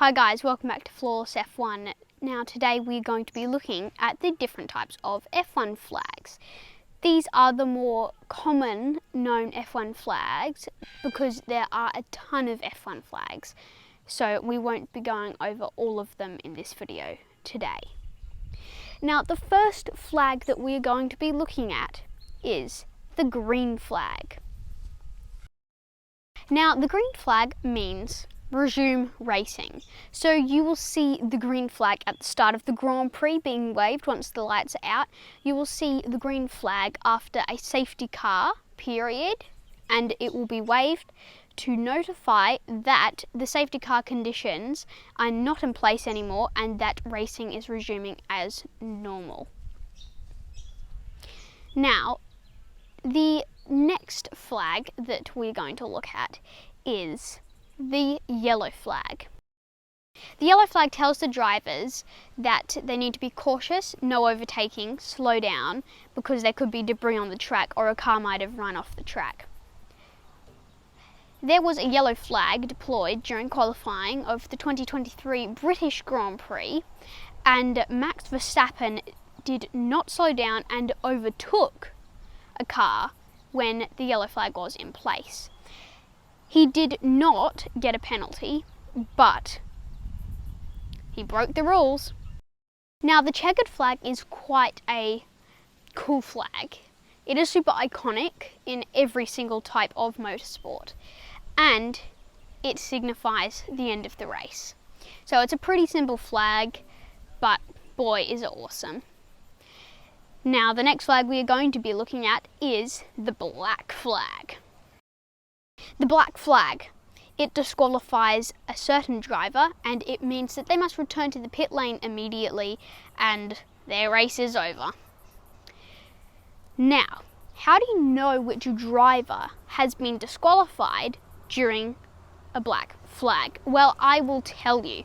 Hi guys, welcome back to Flawless F1. Now today we're going to be looking at the different types of F1 flags. These are the more common known F1 flags because there are a ton of F1 flags. So we won't be going over all of them in this video today. Now the first flag that we're going to be looking at is the green flag. Now the green flag means resume racing. So you will see the green flag at the start of the Grand Prix being waved once the lights are out. You will see the green flag after a safety car period, and it will be waved to notify that the safety car conditions are not in place anymore and that racing is resuming as normal. Now, the next flag that we're going to look at is the yellow flag. The yellow flag tells the drivers that they need to be cautious, no overtaking, slow down, because there could be debris on the track or a car might have run off the track. There was a yellow flag deployed during qualifying of the 2023 British Grand Prix, and Max Verstappen did not slow down and overtook a car when the yellow flag was in place. He did not get a penalty, but he broke the rules. Now the checkered flag is quite a cool flag. It is super iconic in every single type of motorsport, and it signifies the end of the race. So it's a pretty simple flag, but boy is it awesome. Now the next flag we are going to be looking at is the black flag. The black flag, it disqualifies a certain driver and it means that they must return to the pit lane immediately and their race is over. Now, how do you know which driver has been disqualified during a black flag? Well, I will tell you.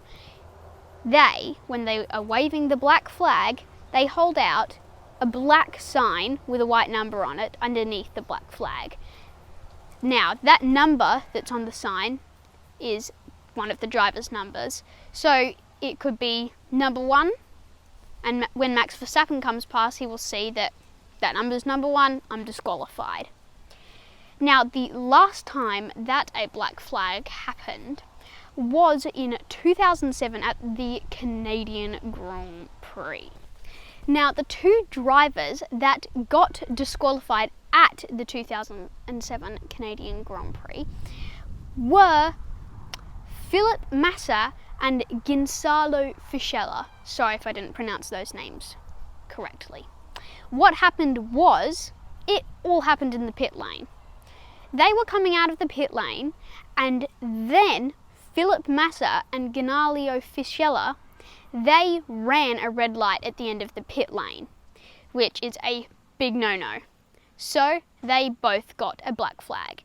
When they are waving the black flag, they hold out a black sign with a white number on it underneath the black flag. Now, that number that's on the sign is one of the driver's numbers. So it could be number 1, and when Max Verstappen comes past, he will see that that number's number 1, I'm disqualified. Now, the last time that a black flag happened was in 2007 at the Canadian Grand Prix. Now, the two drivers that got disqualified at the 2007 Canadian Grand Prix were Felipe Massa and Gonzalo Fischella. Sorry if I didn't pronounce those names correctly. What happened was, it all happened in the pit lane. They were coming out of the pit lane, and then Felipe Massa and Gonzalo Fischella, they ran a red light at the end of the pit lane, which is a big no-no. So they both got a black flag.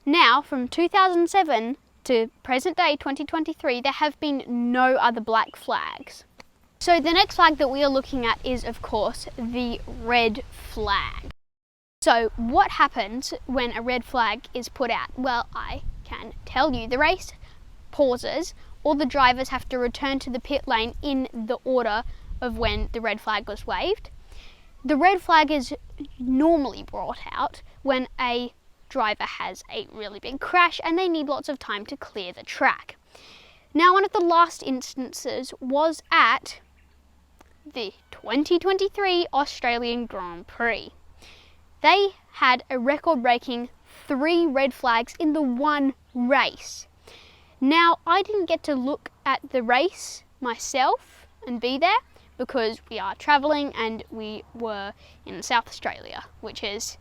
Now, from 2007 to present day 2023, there have been no other black flags. So the next flag that we are looking at is, of course, the red flag. So what happens when a red flag is put out? Well, I can tell you. The race pauses. All the drivers have to return to the pit lane in the order of when the red flag was waved. The red flag is normally brought out when a driver has a really big crash and they need lots of time to clear the track. Now, one of the last instances was at the 2023 Australian Grand Prix. They had a record-breaking 3 red flags in the one race. Now, I didn't get to look at the race myself and be there because we are travelling and we were in South Australia, which is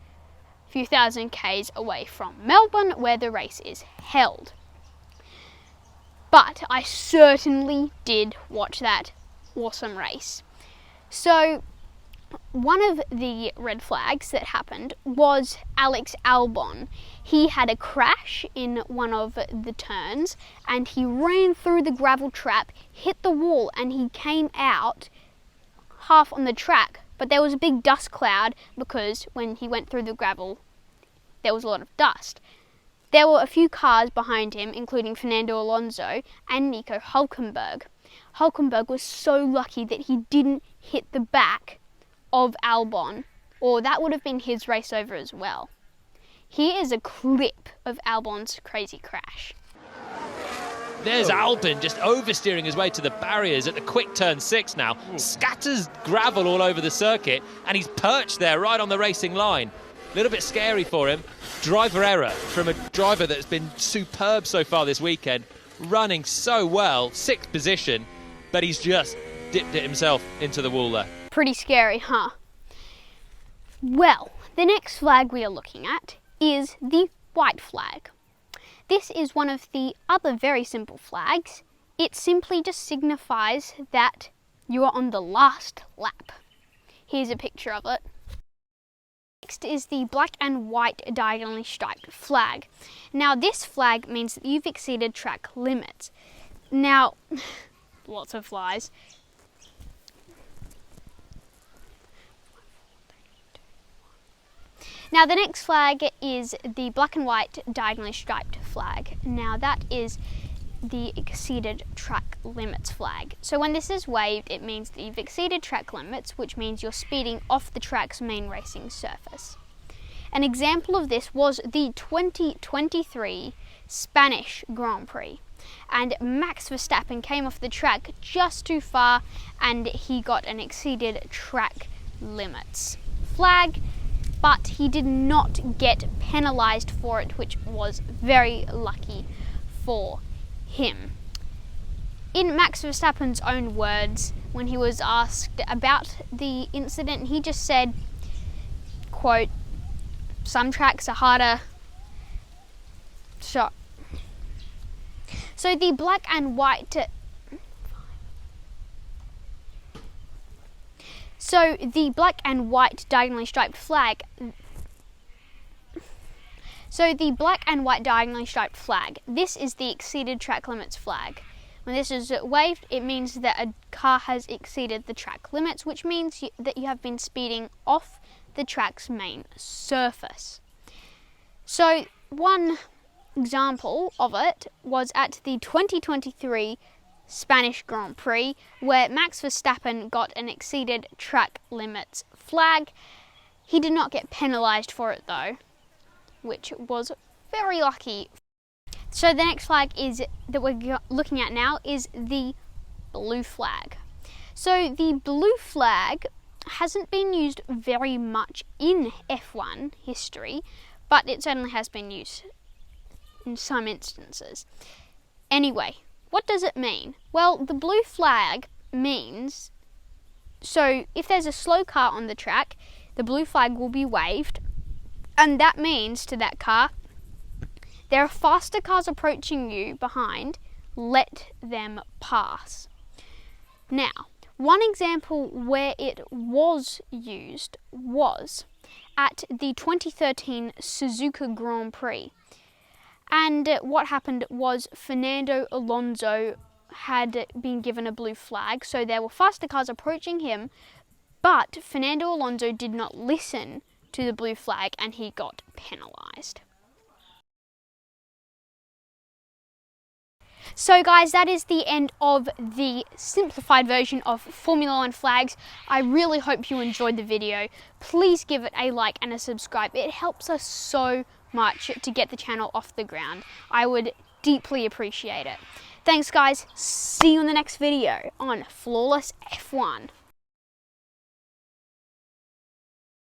a few thousand k's away from Melbourne where the race is held. But I certainly did watch that awesome race. So one of the red flags that happened was Alex Albon. He had a crash in one of the turns and he ran through the gravel trap, hit the wall, and he came out half on the track, but there was a big dust cloud because when he went through the gravel there was a lot of dust. There were a few cars behind him, including Fernando Alonso and Nico Hülkenberg. Hülkenberg was so lucky that he didn't hit the back of Albon, or that would have been his race over as well. Here is a clip of Albon's crazy crash. There's Albon just oversteering his way to the barriers at the quick turn 6 now. Scatters gravel all over the circuit, and he's perched there right on the racing line. A little bit scary for him. Driver error from a driver that's been superb so far this weekend, running so well, 6th position, but he's just dipped it himself into the wall there. Pretty scary, huh? Well, the next flag we are looking at is the white flag. This is one of the other very simple flags. It simply just signifies that you are on the last lap. Here's a picture of it. Next is the black and white diagonally striped flag. Now this flag means that you've exceeded track limits. Now, lots of flies. Now the next flag is the black and white diagonally striped flag. Now that is the exceeded track limits flag. So when this is waved, it means that you've exceeded track limits, which means you're speeding off the track's main racing surface. An example of this was the 2023 Spanish Grand Prix. And Max Verstappen came off the track just too far and he got an exceeded track limits flag, but he did not get penalised for it, which was very lucky for him. In Max Verstappen's own words, when he was asked about the incident, he just said, quote, "Some tracks are harder." So the black and white diagonally striped flag. This is the exceeded track limits flag. When this is waved, it means that a car has exceeded the track limits, which means that you have been speeding off the track's main surface. So one example of it was at the 2023 Spanish Grand Prix, where Max Verstappen got an exceeded track limits flag. He did not get penalised for it though, which was very lucky. So the next flag that we're looking at now is the blue flag. So the blue flag hasn't been used very much in F1 history, but it certainly has been used in some instances. Anyway, what does it mean? Well, the blue flag means, so if there's a slow car on the track, the blue flag will be waved, and that means to that car, there are faster cars approaching you behind, let them pass. Now, one example where it was used was at the 2013 Suzuka Grand Prix. And what happened was Fernando Alonso had been given a blue flag, so there were faster cars approaching him, but Fernando Alonso did not listen to the blue flag and he got penalised. So guys, that is the end of the simplified version of Formula 1 flags. I really hope you enjoyed the video. Please give it a like and a subscribe. It helps us so much to get the channel off the ground. I would deeply appreciate it. Thanks guys, see you in the next video on Flawless F1.